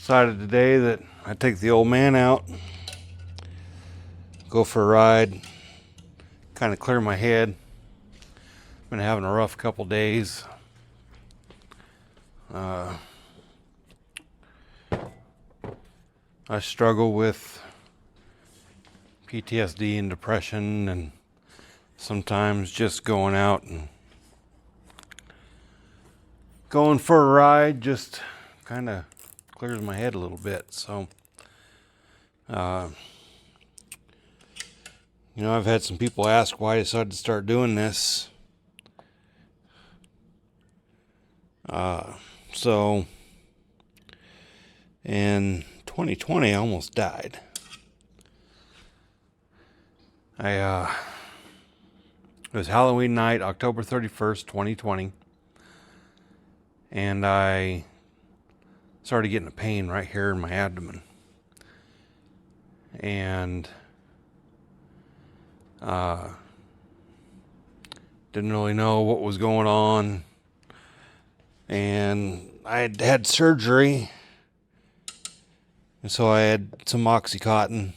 Decided today that I'd take the old man out, go for a ride, kind of clear my head. Been having a rough couple days. I struggle with PTSD and depression, and sometimes just going out and going for a ride just kind of clears my head a little bit. So, I've had some people ask why I decided to start doing this. So in 2020, I almost died. It was Halloween night, October 31st, 2020. And I started getting a pain right here in my abdomen. And didn't really know what was going on. And I had had surgery. And so I had some Oxycontin.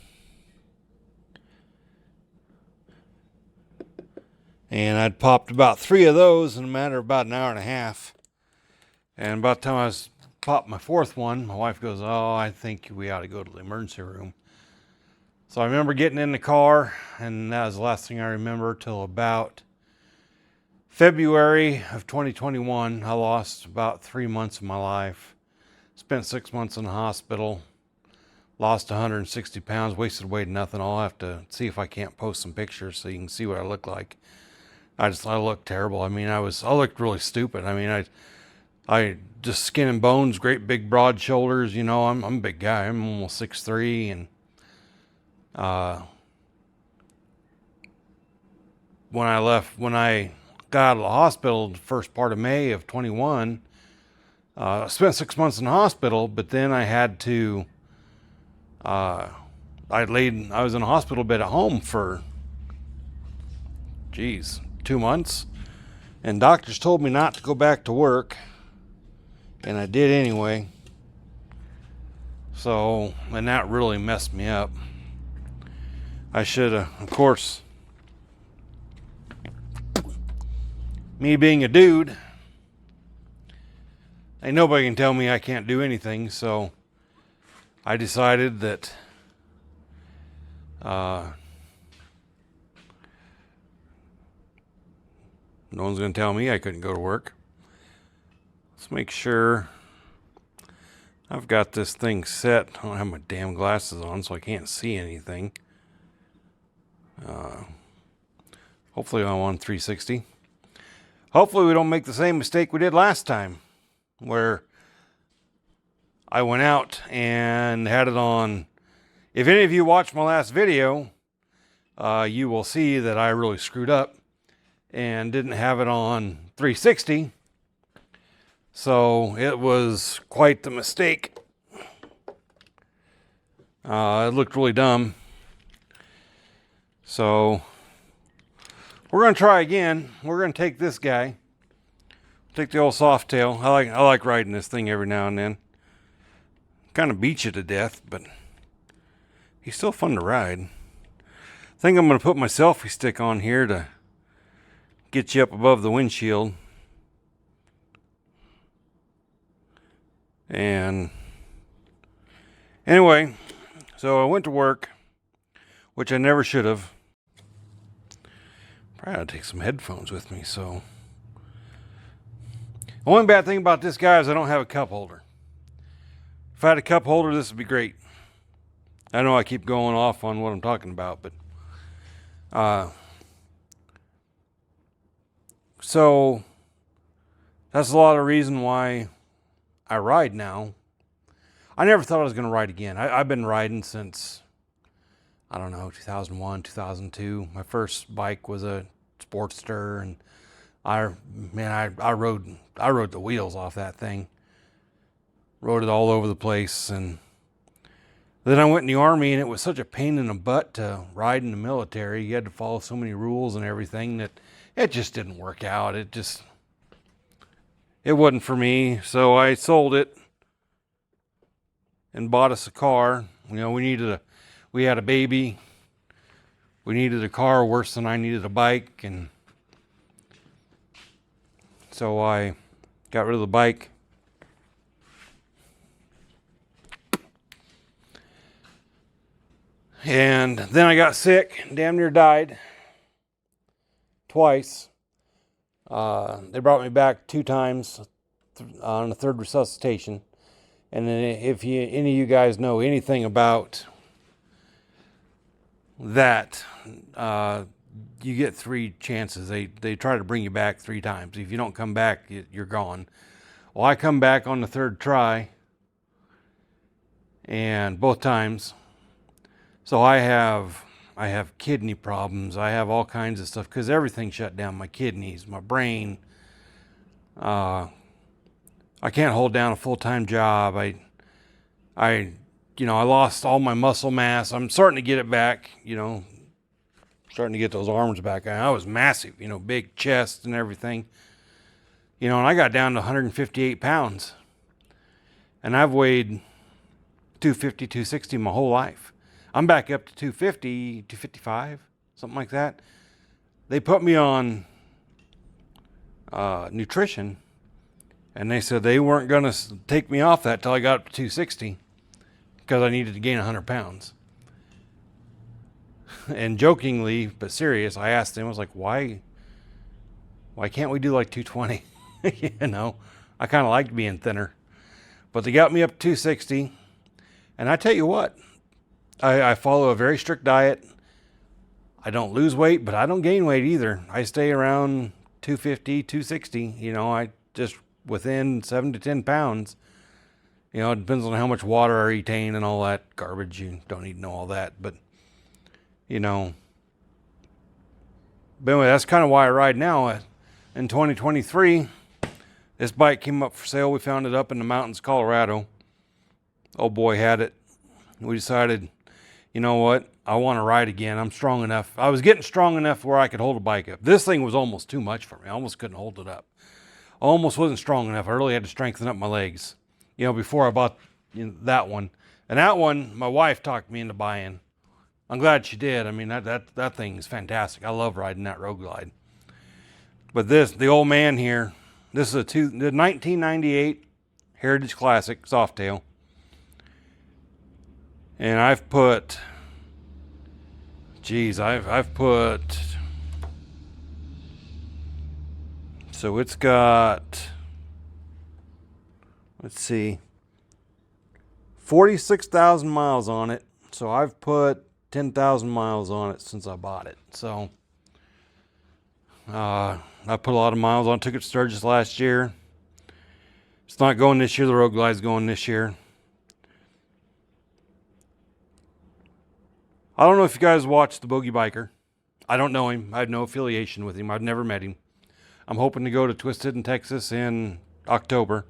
And I'd popped about 3 of those in a matter of about an hour and a half. And about the time I was popped my 4th one, my wife goes, "Oh, I think we ought to go to the emergency room." So I remember getting in the car, and that was the last thing I remember till about February of 2021. I lost about 3 months of my life. Spent 6 months in the hospital. Lost 160 pounds, wasted away to nothing. I'll have to see if I can't post some pictures so you can see what I look like. I looked terrible. I looked really stupid. I just skin and bones, great big broad shoulders. I'm a big guy. I'm almost 6'3", and when I got out of the hospital the first part of May of 21, I spent 6 months in the hospital, but then I had to, I was in a hospital bed at home for, 2 months, and doctors told me not to go back to work, and I did anyway. So, and that really messed me up. I should have, of course, me being a dude, ain't nobody can tell me I can't do anything, so I decided that no one's going to tell me I couldn't go to work. Let's make sure I've got this thing set. I don't have my damn glasses on, so I can't see anything. Hopefully I'm on 360. Hopefully we don't make the same mistake we did last time, where I went out and had it on. If any of you watched my last video, you will see that I really screwed up and didn't have it on 360. So it was quite the mistake. It looked really dumb. So we're going to try again. We're going to take this guy. Take the old Softail. I like riding this thing every now and then. Kind of beats you to death, but he's still fun to ride. I think I'm going to put my selfie stick on here to get you up above the windshield. And anyway, so I went to work, which I never should have. Probably ought to take some headphones with me. So the only bad thing about this guy is I don't have a cup holder. If I had a cup holder, this would be great. I know I keep going off on what I'm talking about, but so that's a lot of reason why I ride now. I never thought I was going to ride again. I've been riding since, 2001, 2002. My first bike was a Sportster, and I rode the wheels off that thing. Rode it all over the place, and then I went in the Army, and it was such a pain in the butt to ride in the military. You had to follow so many rules and everything that it just didn't work out. It wasn't for me, so I sold it. and bought us a car. You know, we had a baby. We needed a car worse than I needed a bike, and so I got rid of the bike. And then I got sick, damn near died twice. They brought me back 2 times on the 3rd resuscitation. And then if any of you guys know anything about that, you get 3 chances. They try to bring you back 3 times. If you don't come back, you're gone. Well, I come back on the 3rd try, and both times. So I have kidney problems. I have all kinds of stuff because everything shut down. My kidneys, my brain. I can't hold down a full-time job. I lost all my muscle mass. I'm starting to get it back, starting to get those arms back. I was massive, big chest and everything, and I got down to 158 pounds, and I've weighed 250, 260 my whole life. I'm back up to 250, 255, something like that. They put me on nutrition, and they said they weren't going to take me off that till I got up to 260 because I needed to gain 100 pounds. And jokingly, but serious, I asked them, I was like, why can't we do like 220? I kind of liked being thinner. But they got me up to 260, and I tell you what, I follow a very strict diet. I don't lose weight, but I don't gain weight either. I stay around 250, 260. I just within 7 to 10 pounds. It depends on how much water I retain and all that garbage. You don't need to know all that, but But anyway, that's kind of why I ride now. In 2023, this bike came up for sale. We found it up in the mountains, Colorado. Old boy had it. We decided, you know what? I want to ride again. I'm strong enough. I was getting strong enough where I could hold a bike up. This thing was almost too much for me. I almost couldn't hold it up. I almost wasn't strong enough. I really had to strengthen up my legs, before I bought that one. And that one, my wife talked me into buying. I'm glad she did. I mean, that thing is fantastic. I love riding that Road Glide. But the old man here, this is the 1998 Heritage Classic Softail. And I've put, so it's got, let's see, 46,000 miles on it. So I've put 10,000 miles on it since I bought it. So I put a lot of miles on it. Took it to Sturgis last year. It's not going this year. The Road Glide's going this year. I don't know if you guys watched the Boogie Biker. I don't know him. I had no affiliation with him. I've never met him. I'm hoping to go to Twisted in Texas in October.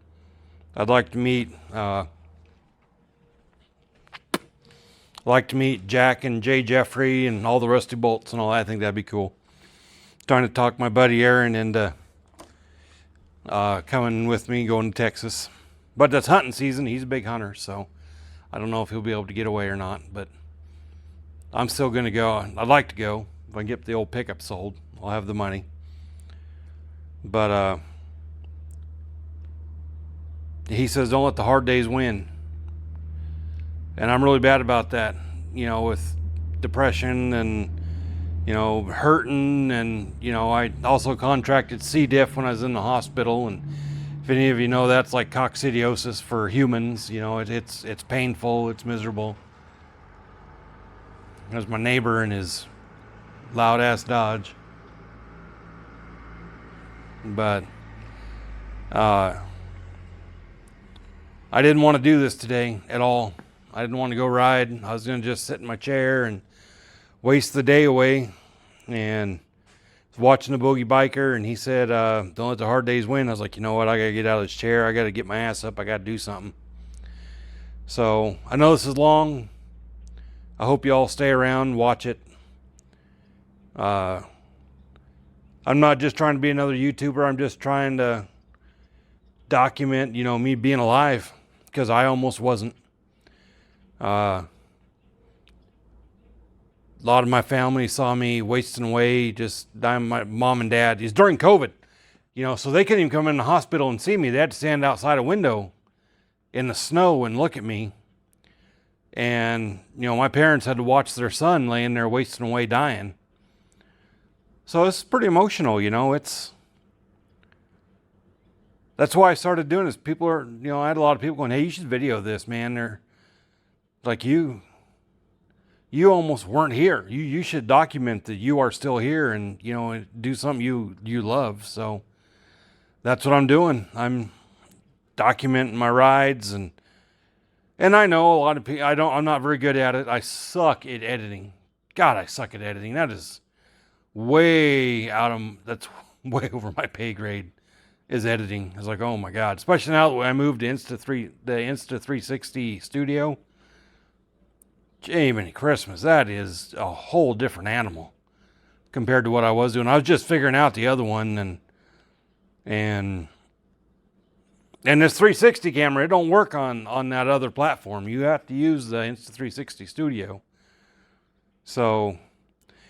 I'd like to meet Jack and Jay Jeffrey and all the Rusty Bolts and all that. I think that'd be cool. Trying to talk my buddy Aaron into coming with me, going to Texas. But that's hunting season. He's a big hunter, so I don't know if he'll be able to get away or not. But I'm still going to go. I'd like to go. If I can get the old pickup sold, I'll have the money. But he says, don't let the hard days win. And I'm really bad about that, with depression and, hurting. And, I also contracted C. diff when I was in the hospital. And if any of you know, that's like coccidiosis for humans. It's painful. It's miserable. There's my neighbor in his loud-ass Dodge. But I didn't want to do this today at all. I didn't want to go ride. I was going to just sit in my chair and waste the day away. And I was watching the Boogie Biker, and he said, don't let the hard days win. I was like, you know what? I got to get out of this chair. I got to get my ass up. I got to do something. So I know this is long. I hope you all stay around and watch it. I'm not just trying to be another YouTuber. I'm just trying to document, me being alive, because I almost wasn't. A lot of my family saw me wasting away, just dying. My mom and dad, it's during COVID, so they couldn't even come in the hospital and see me. They had to stand outside a window in the snow and look at me. And, my parents had to watch their son laying there wasting away, dying. So it's pretty emotional, that's why I started doing this. People are, I had a lot of people going, hey, you should video this, man. They're like, you almost weren't here. You should document that you are still here and, do something you love. So that's what I'm doing. I'm documenting my rides, and I know a lot of people, I'm not very good at it. I suck at editing. God, I suck at editing. That's way over my pay grade, is editing. It's like, oh my God, especially now that I moved to the Insta360 studio. Jiminy Christmas, that is a whole different animal compared to what I was doing. I was just figuring out the other one, and this 360 camera, it don't work on that other platform. You have to use the Insta360 Studio. So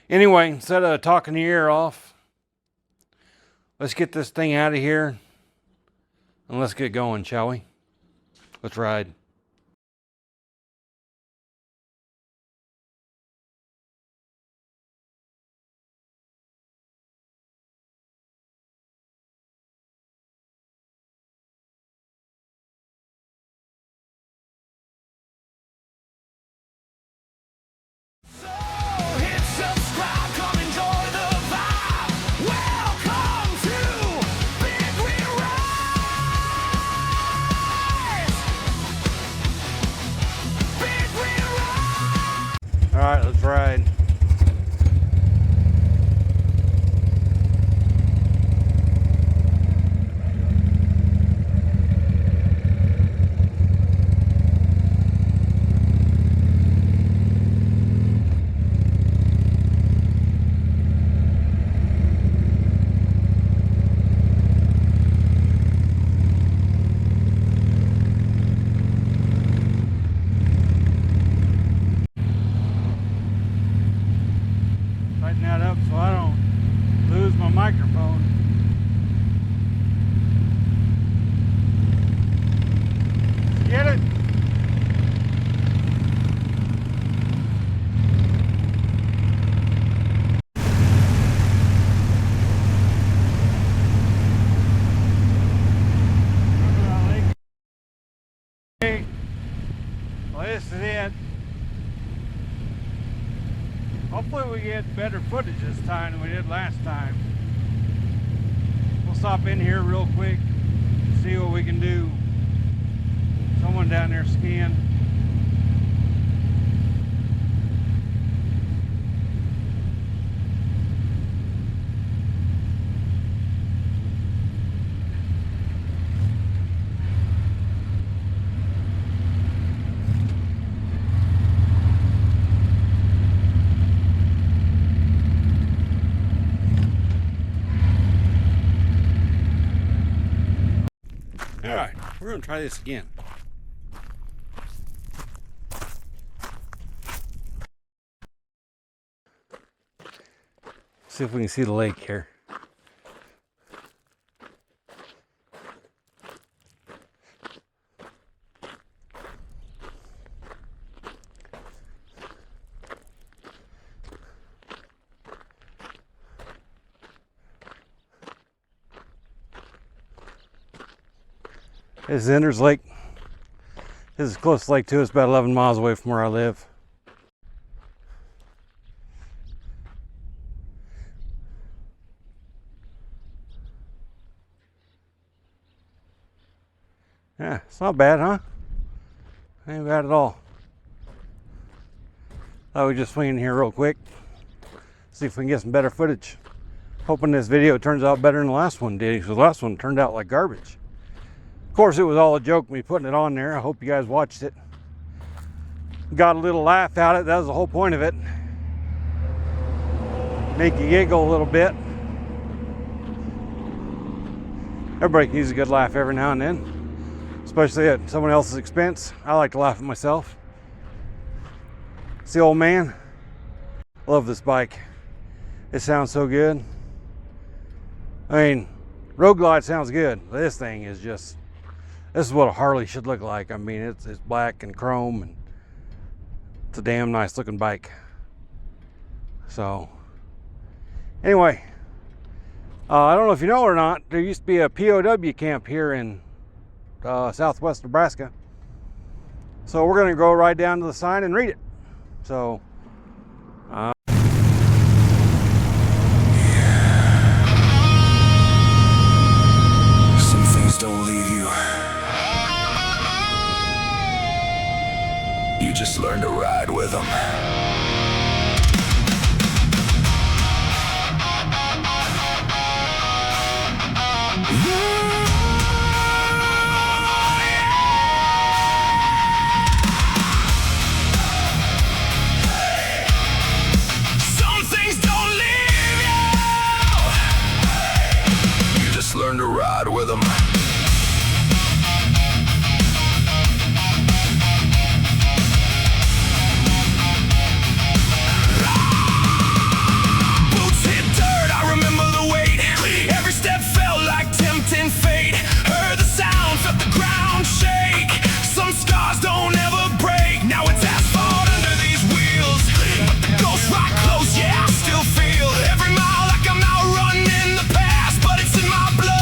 anyway, instead of talking your ear off, let's get this thing out of here and let's get going, shall we? Let's ride. All right, let's ride. Tighten that up so I don't lose my microphone. Get it? Okay. Well, this is it. Hopefully we get better footage this time than we did last time. We'll stop in here real quick, see what we can do. Someone down there skiing. All right, we're gonna try this again. See if we can see the lake here. This is Ender's Lake. This is the closest lake to us, about 11 miles away from where I live. Yeah, it's not bad, huh? Ain't bad at all. Thought we'd just swing in here real quick, see if we can get some better footage. Hoping this video turns out better than the last one did, because the last one turned out like garbage. Of course, it was all a joke, me putting it on there. I hope you guys watched it. Got a little laugh out of it. That was the whole point of it. Make you giggle a little bit. Everybody can use a good laugh every now and then, especially at someone else's expense. I like to laugh at myself. See, old man, love this bike. It sounds so good. I mean, Road Glide sounds good. This thing is just, this is what a Harley should look like. I mean, it's black and chrome, and it's a damn nice looking bike. So, anyway, I don't know if you know or not, there used to be a POW camp here in southwest Nebraska. So we're gonna go right down to the sign and read it. So, some things don't leave you. You just learn to ride with them. Learn to ride with them. Boots hit dirt, I remember the weight. Every step felt like tempting fate. Heard the sound, felt the ground shake. Some scars don't ever break. Now it's asphalt under these wheels, but the ghost right close, yeah, I still feel every mile like I'm outrunning the past, but it's in my blood.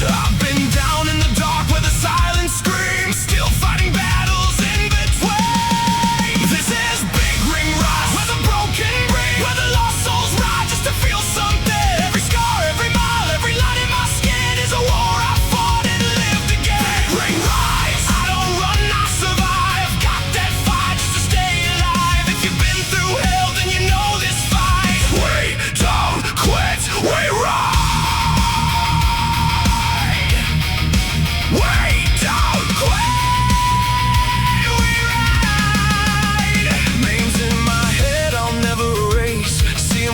I've been down in the dark where the silence screams, still fighting battles in between. This is big ring ride, where the broken breathe, where the lost souls ride just to feel something. Every scar, every mile, every line in my skin is a war I fought and lived again. Big ring rides, I don't run, I survive. Got that fight just to stay alive. If you've been through hell, then you know this fight. We don't quit, we ride.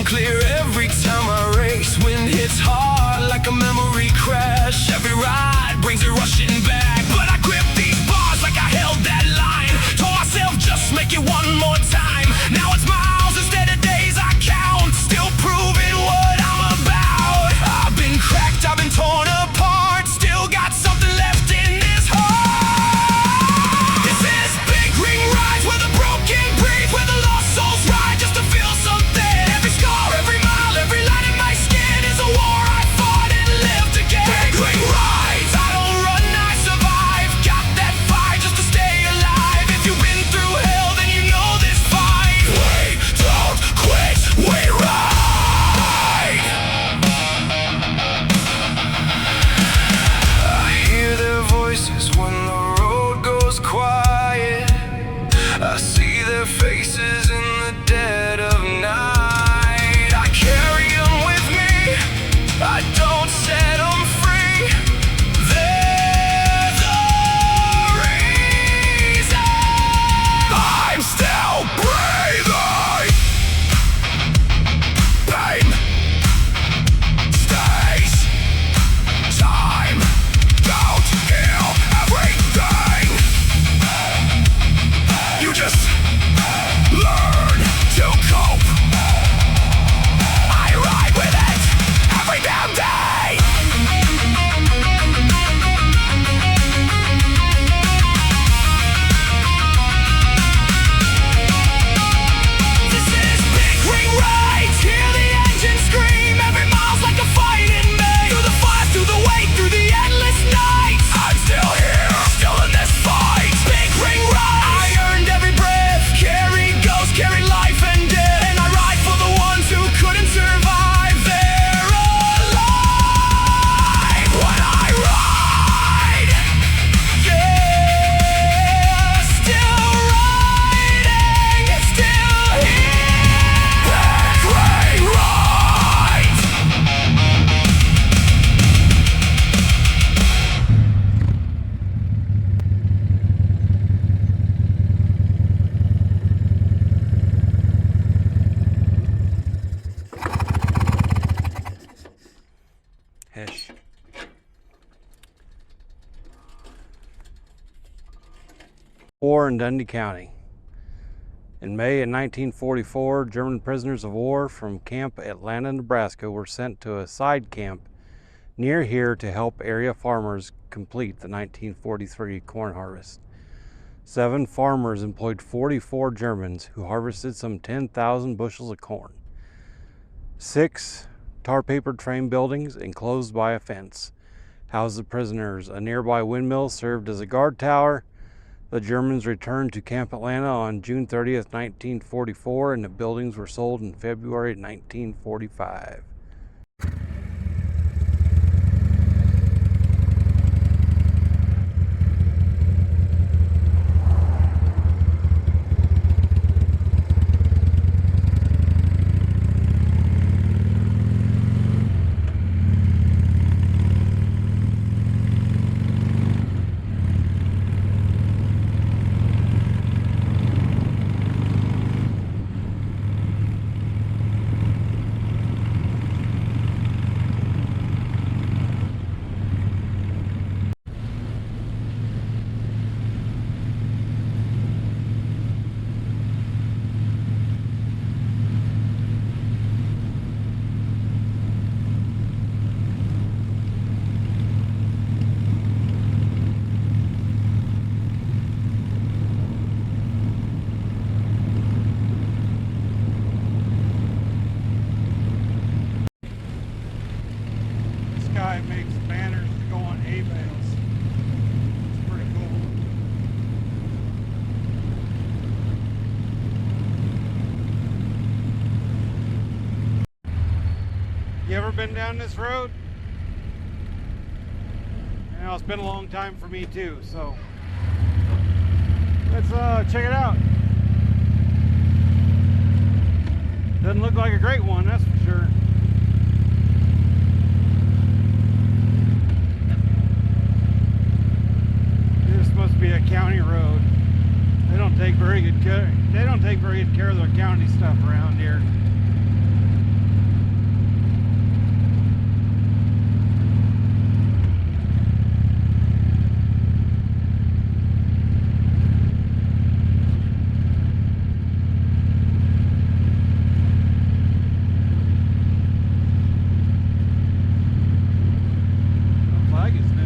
Clear every time I race. Wind hits hard like a memory crash. Every ride brings it rushing back, but I grip these bars like I held that line. Told myself just make it one more time. Now it's miles instead of days I count, still proving what I'm about. I've been cracked, I've been torn apart, still got something left in this heart. This is big ring rides where the broken breathe, where the lost souls ride just to feel something. Every mile, every line in my skin is a war I fought and lived again. Big ring rides, I don't run, I survive. Got that fight just to stay alive. If you've been through hell, then you know this fight. We don't quit, we ride. I hear their voices when the road goes quiet. I see their faces in the dead of night. I don't set them free. There's a reason I'm still breathing. Pain stays. Time don't heal everything. You just learn to cope. I ride with it every damn day. This is big ring rides. Hear the engine scream. Every mile's like a fight in me. Through the fire, through the weight, through the endless nights. I'm still here, still in this fight. Big ring rides. I earned every breath. Carry ghosts, carry life and death. And I ride for the ones who couldn't survive. Hesh. War in Dundee County. In May of 1944, German prisoners of war from Camp Atlanta, Nebraska were sent to a side camp near here to help area farmers complete the 1943 corn harvest. 7 farmers employed 44 Germans who harvested some 10,000 bushels of corn. 6 tar-papered frame buildings enclosed by a fence housed the prisoners. A nearby windmill served as a guard tower. The Germans returned to Camp Atlanta on June 30th, 1944, and the buildings were sold in February 1945. Guy makes banners to go on hay bales. It's pretty cool. You ever been down this road? You know, it's been a long time for me too, so let's check it out. Doesn't look like a great one, that's for sure. Supposed to be a county road. They don't take very good care. They don't take very good care of their county stuff around here. The flag is new.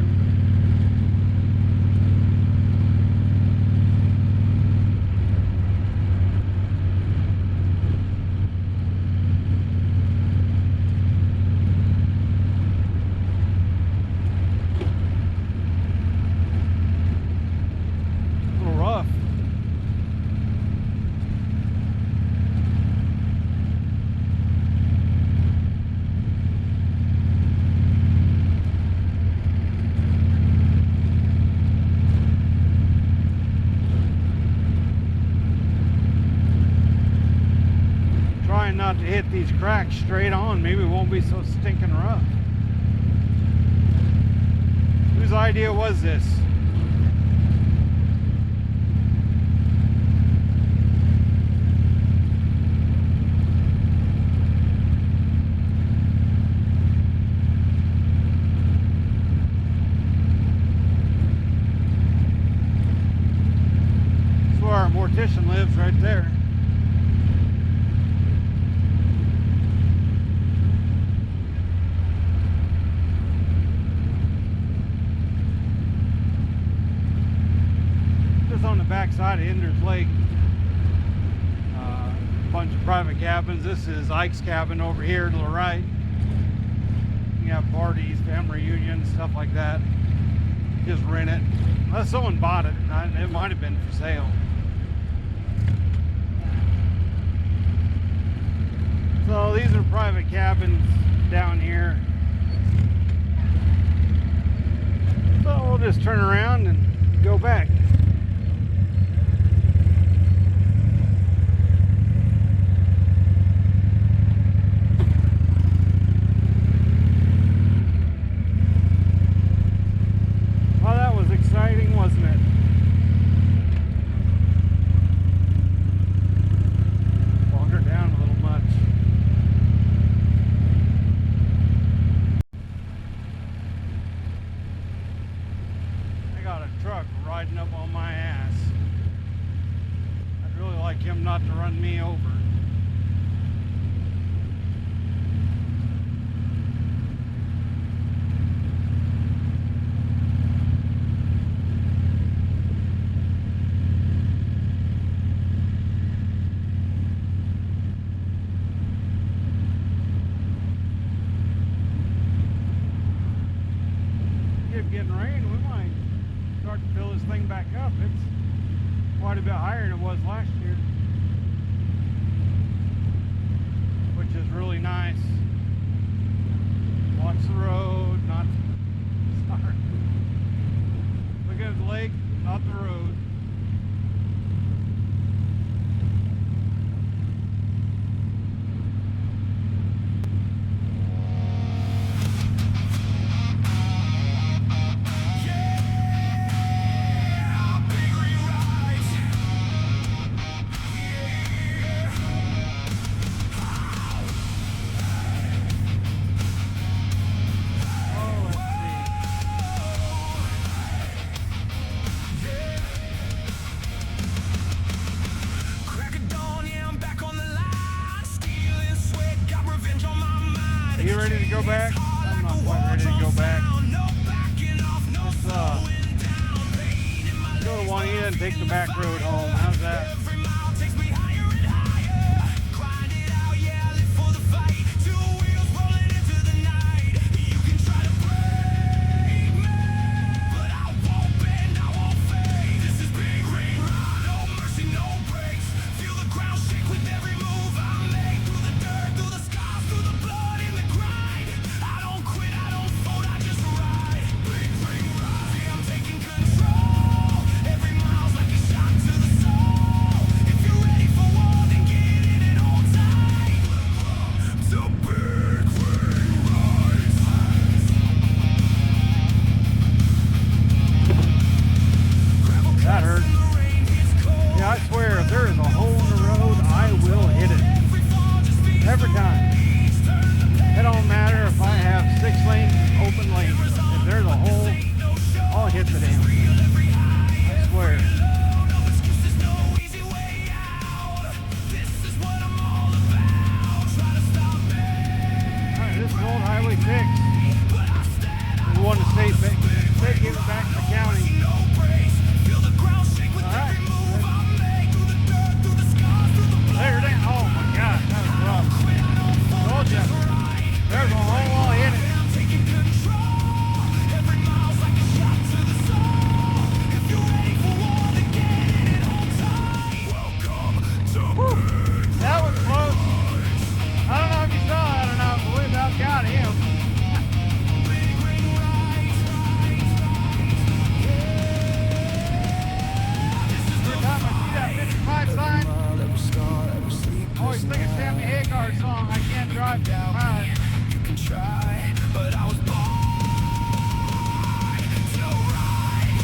Not to hit these cracks straight on, maybe it won't be so stinking rough. Whose idea was this? That's where our mortician lives, right there. On the backside of Ender's Lake, a bunch of private cabins. This is Ike's cabin over here to the right. You have parties, family reunions, stuff like that. Just rent it. Unless someone bought it, it might have been for sale. So these are private cabins down here. So we'll just turn around and go back. Well, that was exciting, wasn't it? Walk her down a little much. I got a truck riding up on my ass. I'd Really like him not to run me over. Getting rain, we might start to fill this thing back up. It's quite a bit higher than it was last year, which is really nice. Watch the road, not sorry. Look at the lake, not the road. Are you ready to go back? I'm not quite ready to go back. Let's go to Juanita and take the back road home. How's that? That hurt. Yeah, I swear, if there is a hole in the road, I will hit it. Every time. It don't matter if I have 6 lanes, open lanes. If there's a hole, I'll hit the damn thing. I swear. Alright, this is old Highway 6. We want to stay give it back to the county. Alright. There it is. Oh my gosh, that was rough. Told you. There's a hole, I'll hit it. Whew. That was close. I don't know if you saw that or not, but we about got him. Always think of Sammy Hagar's song, I Can't Drive Down High. You can try, but I was born to ride.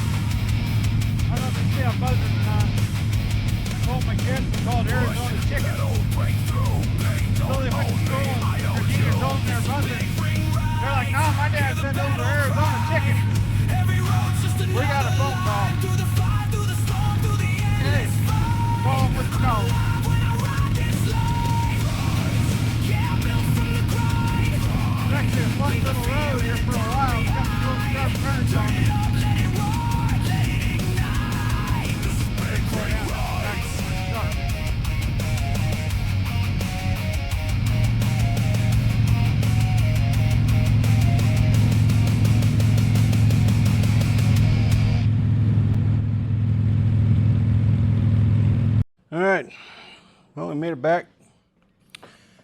I don't know if you see I'm buzzing or not. I told my kids it's called Arizona Chicken. So they went to school and their teacher told them they're buzzing. They're like, no, my dad said those were Arizona Chicken. We got a phone call. Hey, call them with the call. Actually a fun little road here for a while. It's got some little sharp turns on it. All right, well, we made it back.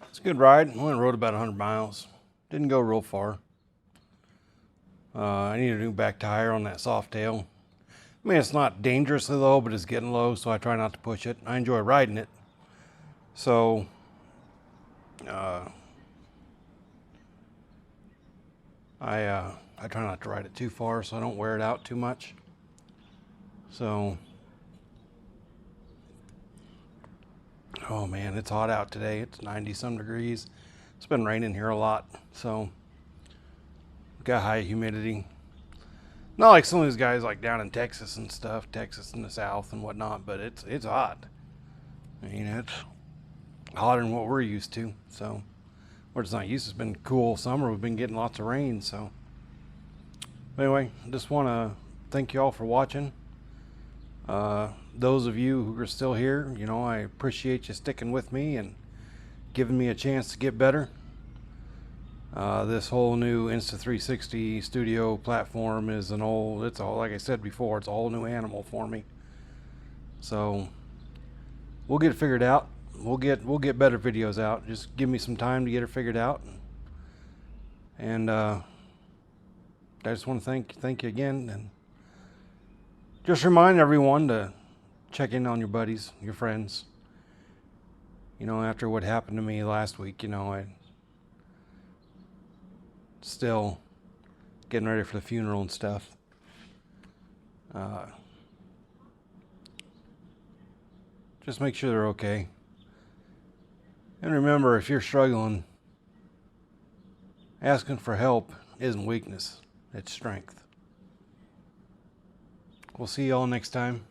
It's a good ride. We only rode about 100 miles. Didn't go real far. I need a new back tire on that Softail. I mean, it's not dangerously low, but it's getting low, so I try not to push it. I enjoy riding it. So, I try not to ride it too far so I don't wear it out too much. So, oh man, it's hot out today. It's 90 some degrees. It's been raining here a lot, so got high humidity. Not like some of these guys like down in Texas and stuff, Texas in the south and whatnot, but it's hot. I mean, it's hotter than what we're used to. So, we're just not used to. It's been a cool summer. We've been getting lots of rain. So, anyway, just want to thank you all for watching. Those of you who are still here, you know, I appreciate you sticking with me and giving me a chance to get better. This whole new Insta360 studio platform is it's all, like I said before, it's a whole new animal for me. So we'll get it figured out. We'll get better videos out. Just give me some time to get it figured out. And I just want to thank you again, and just remind everyone to check in on your buddies, your friends. You know, after what happened to me last week, you know, I still getting ready for the funeral and stuff. Just make sure they're okay. And remember, if you're struggling, asking for help isn't weakness, it's strength. We'll see you all next time.